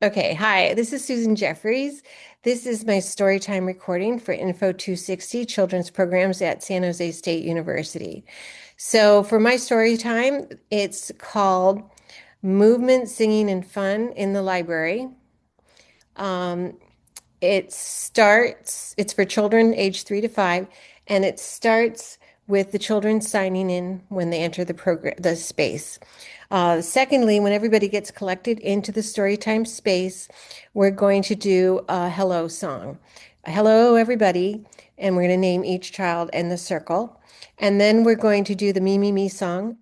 Okay, hi, this is Susan Jeffries. This is my storytime recording for Info 260 children's programs at San Jose State University. So, for my story time, it's called Movement, Singing, and Fun in the Library. Um, it's for children age 3 to 5, and it starts with the children signing in when they enter the space. Secondly, when everybody gets collected into the storytime space, we're going to do a hello song. Hello, everybody, and we're going to name each child in the circle. And then we're going to do the Me, Me, Me song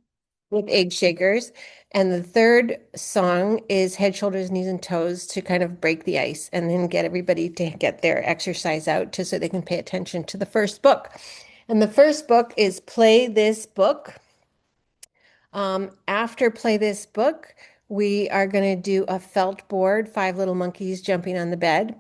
with egg shakers. And the third song is head, shoulders, knees, and toes to kind of break the ice and then get everybody to get their exercise out so they can pay attention to the first book. And the first book is Play This Book. After Play This Book, we are going to do a felt board, Five Little Monkeys Jumping on the Bed.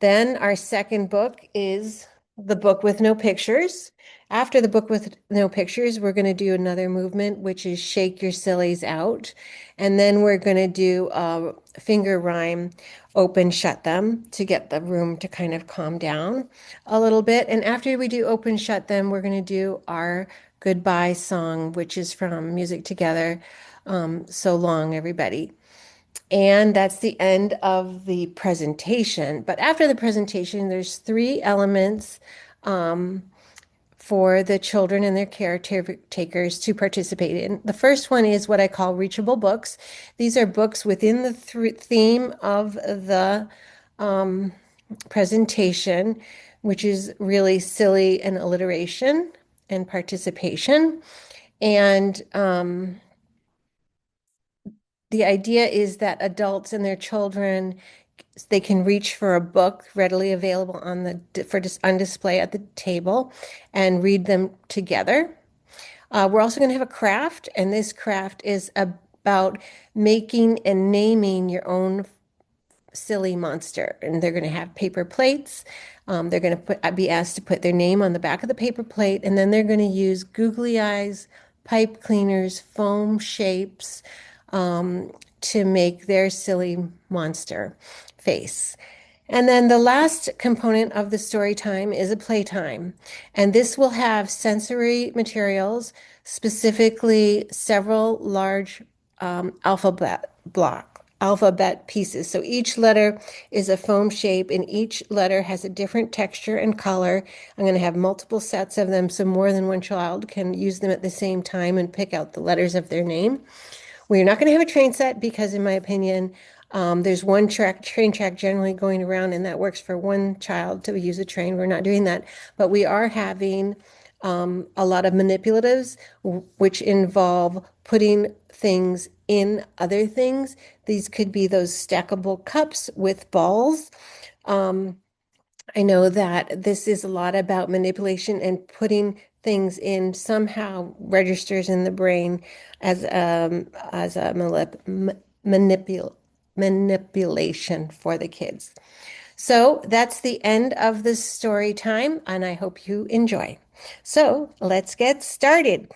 Then our second book is the book with no pictures. After the book with no pictures, we're going to do another movement, which is Shake Your Sillies Out. And then we're going to do a finger rhyme, Open, Shut Them, to get the room to kind of calm down a little bit. And after we do Open, Shut Them, we're going to do our goodbye song, which is from Music Together. So long, everybody. And that's the end of the presentation. But after the presentation, there's three elements um, for the children and their caretakers to participate in. The first one is what I call reachable books. These are books within the theme of the um, presentation, which is really silly and alliteration and participation. And the idea is that adults and their children, they can reach for a book readily available on display at the table and read them together. We're also going to have a craft, and this craft is about making and naming your own silly monster. And they're going to have paper plates. They're going to be asked to put their name on the back of the paper plate, and then they're going to use googly eyes, pipe cleaners, foam shapes to make their silly monster face. And then the last component of the story time is a playtime. And this will have sensory materials, specifically several large alphabet pieces. So each letter is a foam shape, and each letter has a different texture and color. I'm going to have multiple sets of them so more than one child can use them at the same time and pick out the letters of their name. We're not going to have a train set because, in my opinion, there's one train track generally going around, and that works for one child to use a train. We're not doing that, but we are having a lot of manipulatives, which involve putting things in other things. These could be those stackable cups with balls. Um, I know that this is a lot about manipulation and putting things in somehow registers in the brain as a manipulation for the kids. So that's the end of the story time, and I hope you enjoy. So let's get started.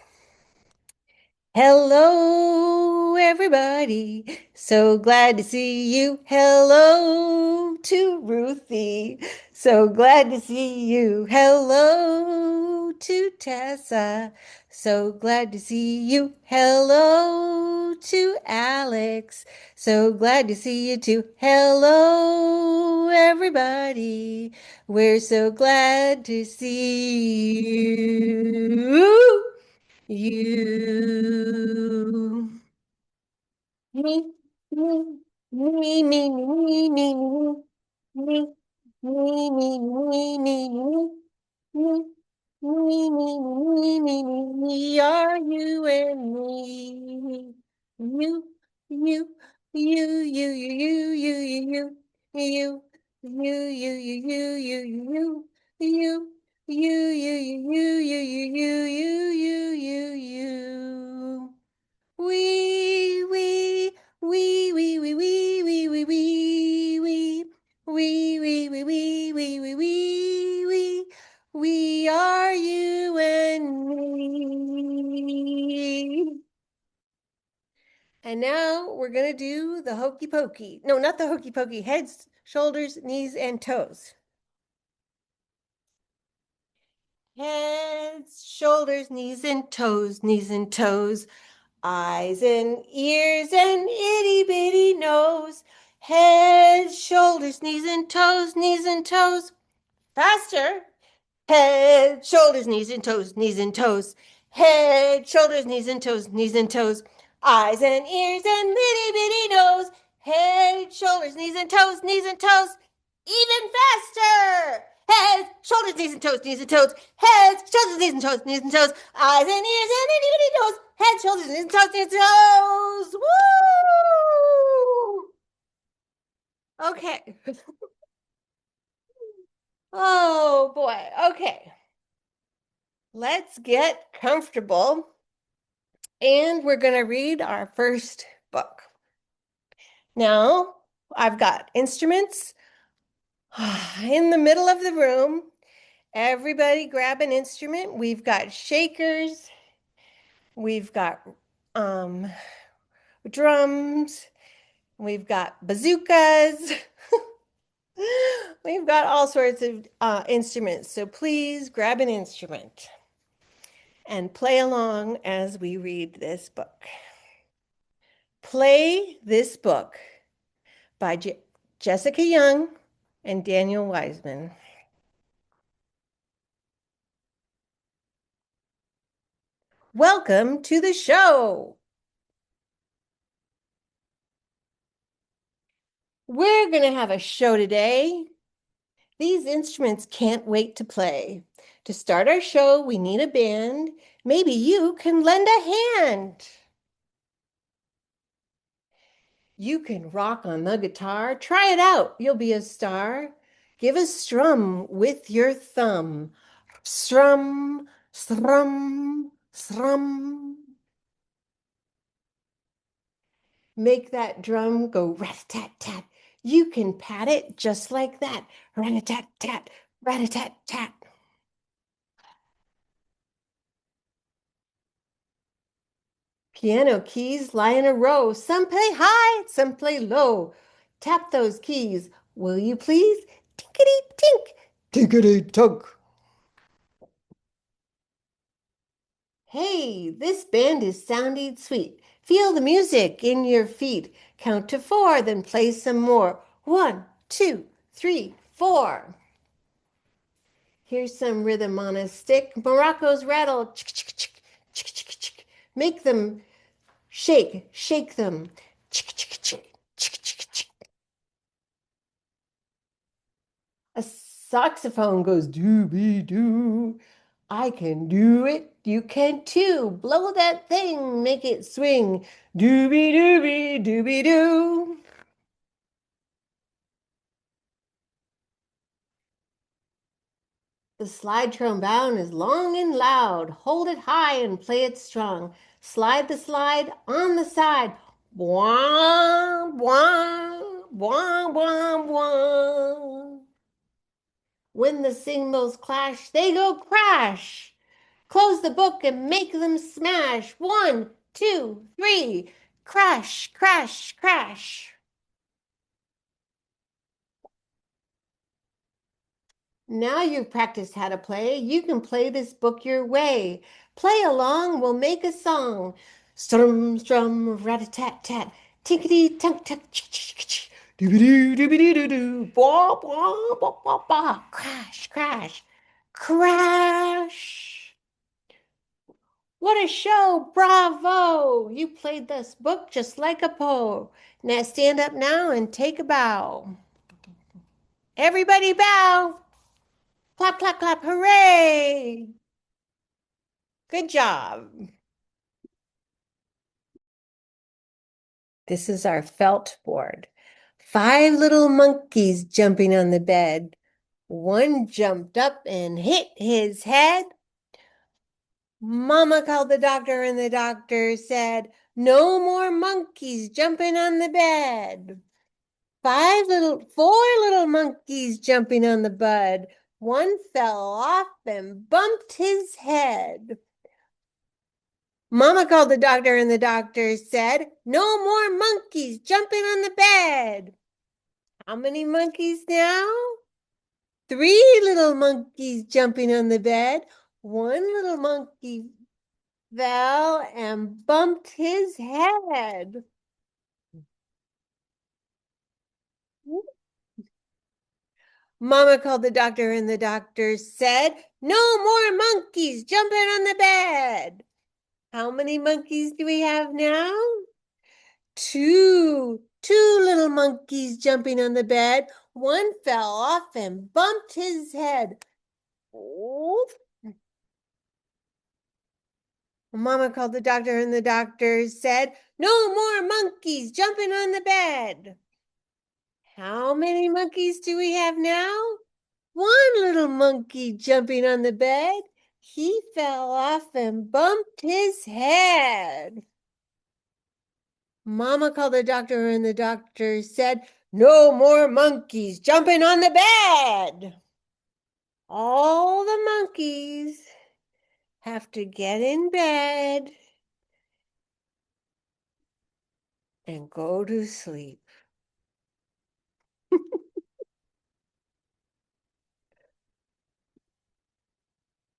Hello, everybody. So glad to see you. Hello to Ruthie. So glad to see you. Hello to Tessa. So glad to see you. Hello to Alex. So glad to see you too. Hello, everybody. We're so glad to see you. You. Me, me, me, me, me, me, me, me, me, me, me, me, me, me, me, me, me, me, are you and me. You, you, you, you, you, you, you, you, you, you, you, you, you, you, you, you, you, you, you, you. We, we, we, we, we, we, we, we, we, we, we, we, we, we, we, we, we are you and me. And now we're going to do the hokey pokey. No, not the hokey pokey. Heads, shoulders, knees, and toes. Heads, shoulders, knees, and toes, knees and toes. Eyes and ears and itty bitty nose. Head, shoulders, knees and toes, knees and toes. Faster. Head, shoulders, knees and toes, knees and toes. Head, shoulders, knees and toes, knees and toes. Eyes and ears and bitty bitty nose. Head, shoulders, knees and toes, knees and toes. Even faster. Head, shoulders, knees and toes, knees and toes. Head, shoulders, knees and toes, knees and toes. Eyes and ears and itty bitty nose. Head, shoulders, knees and toes, knees and toes. Woo! Okay. Oh boy. Okay. Let's get comfortable. And we're going to read our first book. Now, I've got instruments in the middle of the room. Everybody grab an instrument. We've got shakers. We've got drums. We've got bazookas. We've got all sorts of instruments. So please grab an instrument and play along as we read this book. Play this book by Jessica Young and Daniel Wiseman. Welcome to the show. We're going to have a show today. These instruments can't wait to play. To start our show, we need a band. Maybe you can lend a hand. You can rock on the guitar. Try it out. You'll be a star. Give a strum with your thumb. Strum, strum, strum. Make that drum go rat-a-tat-tat. You can pat it just like that. Rat-a-tat-tat, rat-a-tat-tat. Piano keys lie in a row. Some play high, some play low. Tap those keys, will you please? Tinkety-tink, tinkety-tunk. Hey, this band is sounding sweet. Feel the music in your feet. Count to 4, then play some more. 1, 2, 3, 4. Here's some rhythm on a stick. Maracas rattle. Make them shake, shake them. A saxophone goes doo-be-doo. I can do it, you can too. Blow that thing, make it swing. Dooby-dooby, dooby-doo. The slide trombone is long and loud. Hold it high and play it strong. Slide the slide on the side. Bwah, bwah, bwah, bwah, bwah. When the cymbals clash, they go crash. Close the book and make them smash. 1, 2, 3. Crash, crash, crash. Now you've practiced how to play, you can play this book your way. Play along, we'll make a song. Strum, strum, rat-a-tat-tat, tinkety-tunk, tunk, ch-ch-ch-ch, doo-be-doo, doo-be-doo-doo-doo, bwah, bwah, bwah, bwah, bwah, crash, crash, crash. What a show, bravo! You played this book just like a pro. Now stand up now and take a bow. Everybody bow. Clap, clap, clap, hooray! Good job. This is our felt board. 5 little monkeys jumping on the bed. One jumped up and hit his head. Mama called the doctor and the doctor said, "No more monkeys jumping on the bed." 4 little monkeys jumping on the bed. One fell off and bumped his head. Mama called the doctor, and the doctor said, "No more monkeys jumping on the bed." How many monkeys now? Three little monkeys jumping on the bed. One little monkey fell and bumped his head. Mama called the doctor, and the doctor said, "No more monkeys jumping on the bed." How many monkeys do we have now? Two. Two little monkeys jumping on the bed. One fell off and bumped his head. Oof. Mama called the doctor, and the doctor said, "No more monkeys jumping on the bed." How many monkeys do we have now? One little monkey jumping on the bed. He fell off and bumped his head. Mama called the doctor, and the doctor said, "No more monkeys jumping on the bed." All the monkeys have to get in bed and go to sleep.